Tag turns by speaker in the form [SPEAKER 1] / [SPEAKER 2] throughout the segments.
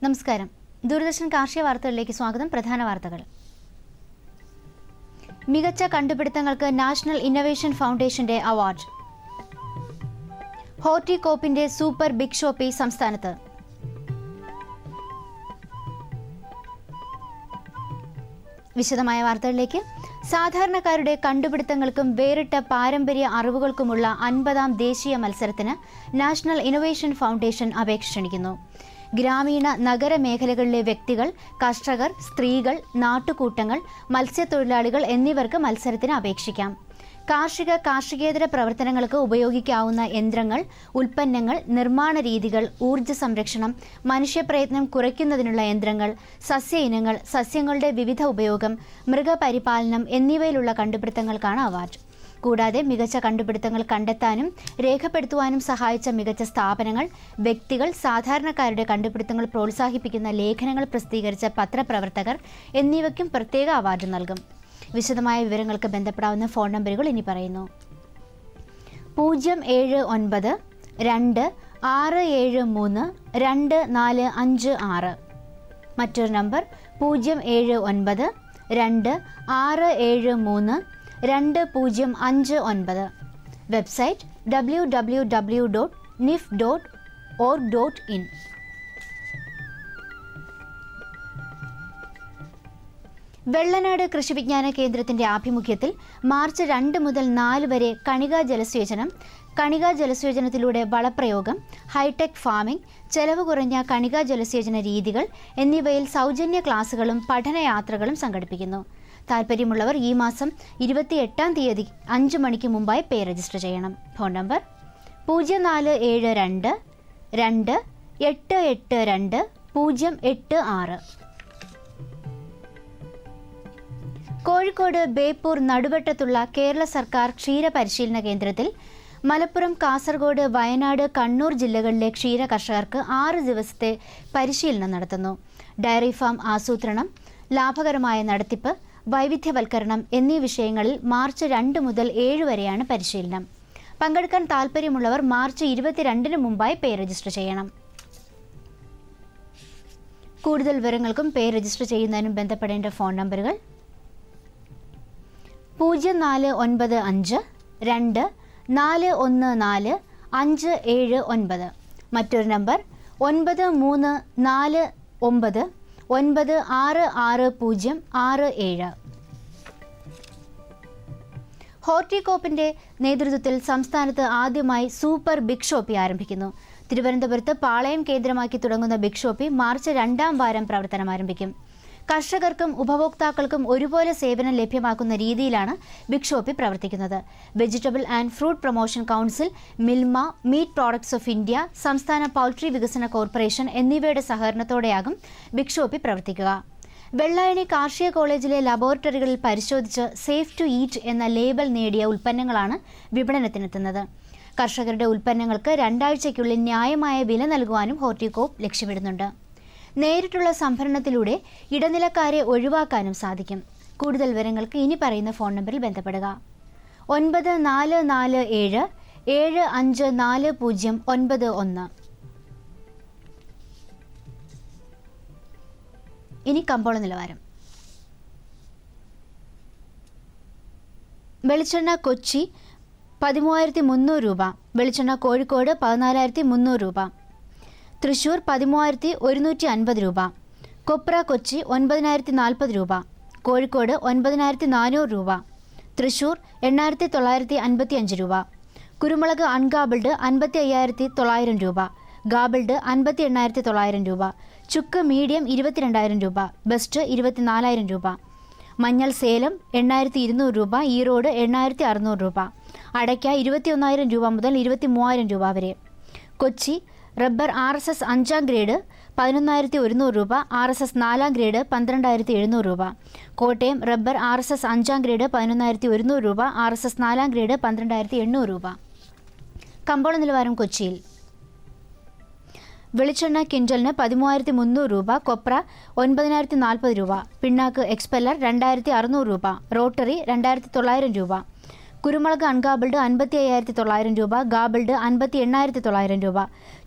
[SPEAKER 1] നമസ്കാരം. ദൂരദർശൻ കാർഷിക വാർത്തകളിലേക്ക് സ്വാഗതം. പ്രധാന വാർത്തകൾ. മികച്ച കണ്ടുപിടുത്തങ്ങൾക്ക് നാഷണൽ ഇന്നൊവേഷൻ ഫൗണ്ടേഷന്റെ അവാർഡ്. ഹോർട്ടികോപ്പിന്റെ സൂപ്പർ ബിഗ് ഷോപ്പി സംസ്ഥാനത്ത്. വിശദമായ വാർത്തകളിലേക്ക്. സാധാരണക്കാരുടെ കണ്ടുപിടുത്തങ്ങൾക്കും വേറിട്ട പാരമ്പര്യ അറിവുകൾക്കുമുള്ള 50ാം ദേശീയ മത്സരത്തിന് നാഷണൽ ഇന്നൊവേഷൻ ഫൗണ്ടേഷൻ അപേക്ഷ ക്ഷണിക്കുന്നു. ഗ്രാമീണ നഗര മേഖലകളിലെ വ്യക്തികൾ, കർഷകർ, സ്ത്രീകൾ, നാട്ടുകൂട്ടങ്ങൾ, മത്സ്യത്തൊഴിലാളികൾ എന്നിവർക്ക് മത്സരത്തിന് അപേക്ഷിക്കാം. കാർഷികേതര പ്രവർത്തനങ്ങൾക്ക് ഉപയോഗിക്കാവുന്ന യന്ത്രങ്ങൾ, ഉൽപ്പന്നങ്ങൾ, നിർമ്മാണ രീതികൾ, ഊർജ്ജ സംരക്ഷണം, മനുഷ്യപ്രയത്നം കുറയ്ക്കുന്നതിനുള്ള യന്ത്രങ്ങൾ, സസ്യ ഇനങ്ങൾ, സസ്യങ്ങളുടെ വിവിധ ഉപയോഗം, മൃഗപരിപാലനം എന്നിവയിലുള്ള കണ്ടുപിടുത്തങ്ങൾക്കാണ് അവാർഡ്. കൂടാതെ മികച്ച കണ്ടുപിടുത്തങ്ങൾ കണ്ടെത്താനും രേഖപ്പെടുത്തുവാനും സഹായിച്ച മികച്ച സ്ഥാപനങ്ങൾ, വ്യക്തികൾ, സാധാരണക്കാരുടെ കണ്ടുപിടുത്തങ്ങൾ പ്രോത്സാഹിപ്പിക്കുന്ന ലേഖനങ്ങൾ പ്രസിദ്ധീകരിച്ച പത്രപ്രവർത്തകർ എന്നിവയ്ക്കും പ്രത്യേക അവാർഡ് നൽകും. വിശദമായ വിവരങ്ങൾക്ക് ബന്ധപ്പെടാവുന്ന ഫോൺ നമ്പറുകൾ ഇനി പറയുന്നു. 079 2 673 2456. മറ്റൊരു നമ്പർ 079 2 673 2059. Website www.nif.org.in. വെള്ളനാട് കൃഷി വിജ്ഞാന കേന്ദ്രത്തിന്റെ ആഭിമുഖ്യത്തിൽ മാർച്ച് 2 മുതൽ 4 വരെ കണികാ ജലസേചനത്തിലൂടെ വളപ്രയോഗം, ഹൈടെക് ഫാമിംഗ്, ചെലവ് കുറഞ്ഞ കണികാ ജലസേചന രീതികൾ എന്നിവയിൽ സൗജന്യ ക്ലാസുകളും പഠനയാത്രകളും സംഘടിപ്പിക്കുന്നു. താൽപ്പര്യമുള്ളവർ ഈ മാസം 28-ാം തീയതി 5 മണിക്ക് മുമ്പായി പേ രജിസ്റ്റർ ചെയ്യണം. Phone number 0472 2 882 086. കോഴിക്കോട് ബേപ്പൂർ നടുവട്ടത്തുള്ള കേരള സർക്കാർ ക്ഷീര പരിശീലന കേന്ദ്രത്തിൽ മലപ്പുറം, കാസർഗോഡ്, വയനാട്, കണ്ണൂർ ജില്ലകളിലെ ക്ഷീര കർഷകർക്ക് 6 ദിവസത്തെ പരിശീലനം നടത്തുന്നു. ഡയറി ഫാം ആസൂത്രണം, ലാഭകരമായ നടത്തിപ്പ്, വൈവിധ്യവൽക്കരണം എന്നീ വിഷയങ്ങളിൽ മാർച്ച് 2 മുതൽ 7 വരെയാണ് പരിശീലനം. പങ്കെടുക്കാൻ താൽപ്പര്യമുള്ളവർ മാർച്ച് 22-ന് മുമ്പായി പേ രജിസ്റ്റർ ചെയ്യണം. കൂടുതൽ വിവരങ്ങൾക്കും പേ രജിസ്റ്റർ ചെയ്യുന്നതിനും ബന്ധപ്പെടേണ്ട ഫോൺ നമ്പറുകൾ 0495 2 414 579. മറ്റൊരു നമ്പർ 9349 9666067. ഹോർട്ടികോപ്പിന്റെ നേതൃത്വത്തിൽ സംസ്ഥാനത്ത് ആദ്യമായി സൂപ്പർ ബിഗ് ഷോപ്പി ആരംഭിക്കുന്നു. തിരുവനന്തപുരത്ത് പാളയം കേന്ദ്രമാക്കി തുടങ്ങുന്ന ബിഗ് ഷോപ്പി മാർച്ച് 2-ാം വാരം പ്രവർത്തനം ആരംഭിക്കും. കർഷകർക്കും ഉപഭോക്താക്കൾക്കും ഒരുപോലെ സേവനം ലഭ്യമാക്കുന്ന രീതിയിലാണ് ബിഗ് ഷോപ്പി പ്രവർത്തിക്കുന്നത്. Vegetable and fruit promotion council, Milma, meet products of India, സംസ്ഥാന പൗൾട്രി വികസന കോർപ്പറേഷൻ എന്നിവയുടെ സഹകരണത്തോടെയാകും ബിഗ് ഷോപ്പി പ്രവർത്തിക്കുക. വെള്ളായണി കാർഷിക കോളേജിലെ ലബോറട്ടറികളിൽ പരിശോധിച്ച് സേഫ് ടു ഈറ്റ് എന്ന ലേബൽ നേടിയ ഉൽപ്പന്നങ്ങളാണ് വിപണനത്തിനെത്തുന്നത്. കർഷകരുടെ ഉൽപ്പന്നങ്ങൾക്ക് 2 ആഴ്ചയ്ക്കുള്ളിൽ ന്യായമായ വില നൽകുവാനും ഹോർട്ടികോപ്പ് ലക്ഷ്യമിടുന്നുണ്ട്. നേരിട്ടുള്ള സംഭരണത്തിലൂടെ ഇടനിലക്കാരെ ഒഴിവാക്കാനും സാധിക്കും. കൂടുതൽ വിവരങ്ങൾക്ക് ഇനി പറയുന്ന ഫോൺ നമ്പറിൽ ബന്ധപ്പെടുക. 9447 754091. ഇനി കമ്പോള നിലവാരം. വെളിച്ചെണ്ണ കൊച്ചി 13,300 രൂപ, വെളിച്ചെണ്ണ കോഴിക്കോട് 14,300 രൂപ, തൃശൂർ 13,150 രൂപ, കൊപ്ര കൊച്ചി 9,040 രൂപ, കോഴിക്കോട് 9,400 രൂപ, തൃശൂർ 8,955 രൂപ, കുരുമുളക് അൺഗാബിൾഡ് 55,900 രൂപ, ഗാബിൾഡ് 58,900 രൂപ, ചുക്ക് മീഡിയം 22,000 രൂപ, ബെസ്റ്റ് 24,000 രൂപ, മഞ്ഞൾ സേലം 8,200 രൂപ, ഈറോഡ് 8,600 രൂപ, അടയ്ക്ക 21,000 രൂപ മുതൽ 23,000 രൂപ വരെ. കൊച്ചി റബ്ബർ RSS 5-ാം ഗ്രേഡ് 11,100 രൂപ, RSS 4-ാം ഗ്രേഡ് 12,700 രൂപ. കോട്ടയം റബ്ബർ RSS 5-ാം ഗ്രേഡ് 11,100 രൂപ, RSS 4-ാം ഗ്രേഡ് 12,800 രൂപ. കമ്പോള നിലവാരം കൊച്ചിയിൽ. വെളിച്ചെണ്ണ ക്വിൻ്റലിന് 13,300 രൂപ, കൊപ്ര 9,040 രൂപ, പിണ്ണാക്ക് എക്സ്പെല്ലർ 2,600 രൂപ, റോട്ടറി 2,900 രൂപ, കുരുമുളക് അൺഗാബിൾഡ് 55,900 രൂപ, ഗാബിൾഡ് 58,900 രൂപ,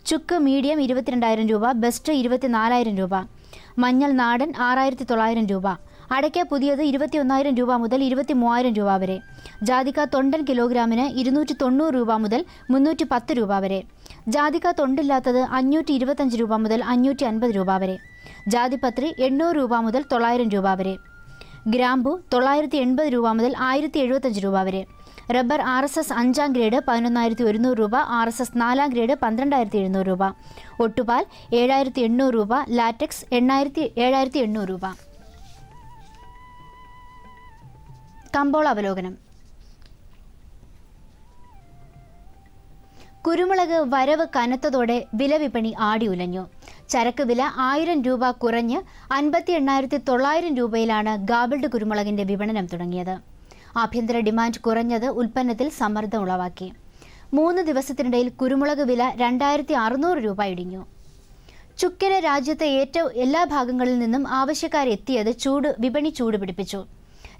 [SPEAKER 1] ചുക്ക് മീഡിയം 22,000 രൂപ, ബെസ്റ്റ് 24,000 രൂപ, മഞ്ഞൾ നാടൻ 6,900 രൂപ, അടയ്ക്ക പുതിയത് 21,000 രൂപ മുതൽ 23,000 രൂപ വരെ, ജാതിക്ക തൊണ്ടൻ കിലോഗ്രാമിന് 290 രൂപ മുതൽ 310 രൂപ വരെ, ജാതിക്ക തൊണ്ടില്ലാത്തത് 525 രൂപ മുതൽ 550 രൂപ വരെ, ജാതിപത്രി 800 രൂപ മുതൽ 900 രൂപ വരെ, ഗ്രാമ്പു 980 രൂപ മുതൽ 1075 രൂപ വരെ, റബ്ബർ RSS 5-ാം ഗ്രേഡ് 11,100 രൂപ, RSS 4-ാം ഗ്രേഡ് 12,700 രൂപ, ഒട്ടുപാൽ 7,800 രൂപ, ലാറ്റക്സ് 7,800 രൂപ. കമ്പോള അവലോകനം. കുരുമുളക് വരവ് കനത്തതോടെ വില വിപണി ആടി ഉലഞ്ഞു. ചരക്ക് വില 1000 രൂപ കുറഞ്ഞ് 58,900 രൂപയിലാണ് ഗാബിൾഡ് കുരുമുളകിന്റെ വിപണനം തുടങ്ങിയത്. ആഭ്യന്തര ഡിമാൻഡ് കുറഞ്ഞത് ഉൽപ്പന്നത്തിൽ സമ്മർദ്ദം ഉളവാക്കി. 3 ദിവസത്തിനിടയിൽ കുരുമുളക് വില 2,600 രൂപ ഇടിഞ്ഞു. ചുക്കിന് രാജ്യത്തെ എല്ലാ ഭാഗങ്ങളിൽ നിന്നും ആവശ്യക്കാരെത്തിയത് വിപണി ചൂടുപിടിപ്പിച്ചു.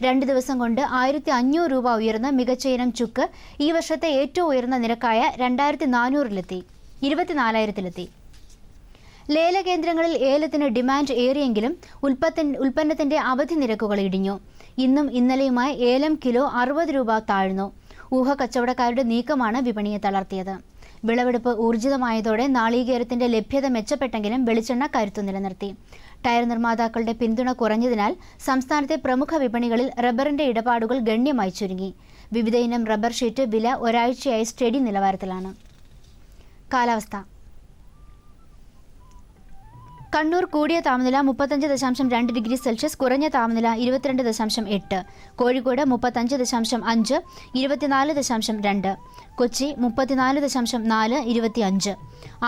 [SPEAKER 1] 2 ദിവസം കൊണ്ട് 1,500 രൂപ ഉയർന്ന മികച്ച ഇനം ചുക്ക് ഈ വർഷത്തെ ഏറ്റവും ഉയർന്ന നിരക്കായ 2,400-ലെത്തി 24,000-ലെത്തി. ലേലകേന്ദ്രങ്ങളിൽ ഏലത്തിന് ഡിമാൻഡ് ഏറിയെങ്കിലും ഉൽപ്പന്നത്തിന്റെ അവധി നിരക്കുകൾ ഇടിഞ്ഞു. ഇന്നും ഇന്നലെയുമായി ഏലം കിലോ 60 രൂപ താഴ്ന്നു. ഊഹക്കച്ചവടക്കാരുടെ നീക്കമാണ് വിപണിയെ തളർത്തിയത്. വിളവെടുപ്പ് ഊർജിതമായതോടെ നാളികേരത്തിന്റെ ലഭ്യത മെച്ചപ്പെട്ടെങ്കിലും വെളിച്ചെണ്ണ കരുത്തു നിലനിർത്തി. ടയർ നിർമ്മാതാക്കളുടെ പിന്തുണ കുറഞ്ഞതിനാൽ സംസ്ഥാനത്തെ പ്രമുഖ വിപണികളിൽ റബ്ബറിന്റെ ഇടപാടുകൾ ഗണ്യമായി ചുരുങ്ങി. വിവിധ ഇനം റബ്ബർ ഷീറ്റ് വില ഒരാഴ്ചയായി സ്റ്റഡി നിലവാരത്തിലാണ്. കാലാവസ്ഥ. കണ്ണൂർ കൂടിയ താപനില 35.2 ഡിഗ്രി സെൽഷ്യസ്, കുറഞ്ഞ താപനില 22.8. കോഴിക്കോട് 35.5, 24.2. കൊച്ചി 34.4, 25.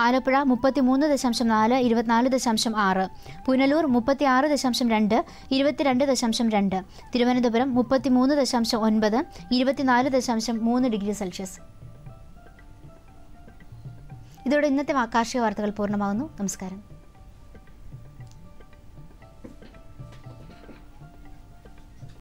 [SPEAKER 1] ആലപ്പുഴ 33.4, 24.6. പുനലൂർ 36.2, 22.2. Thiruvananthapuram 33.9, 24.3 degree Celsius. ഇതോടെ ഇന്നത്തെ കാർഷിക വാർത്തകൾ പൂർണ്ണമാകുന്നു. നമസ്കാരം.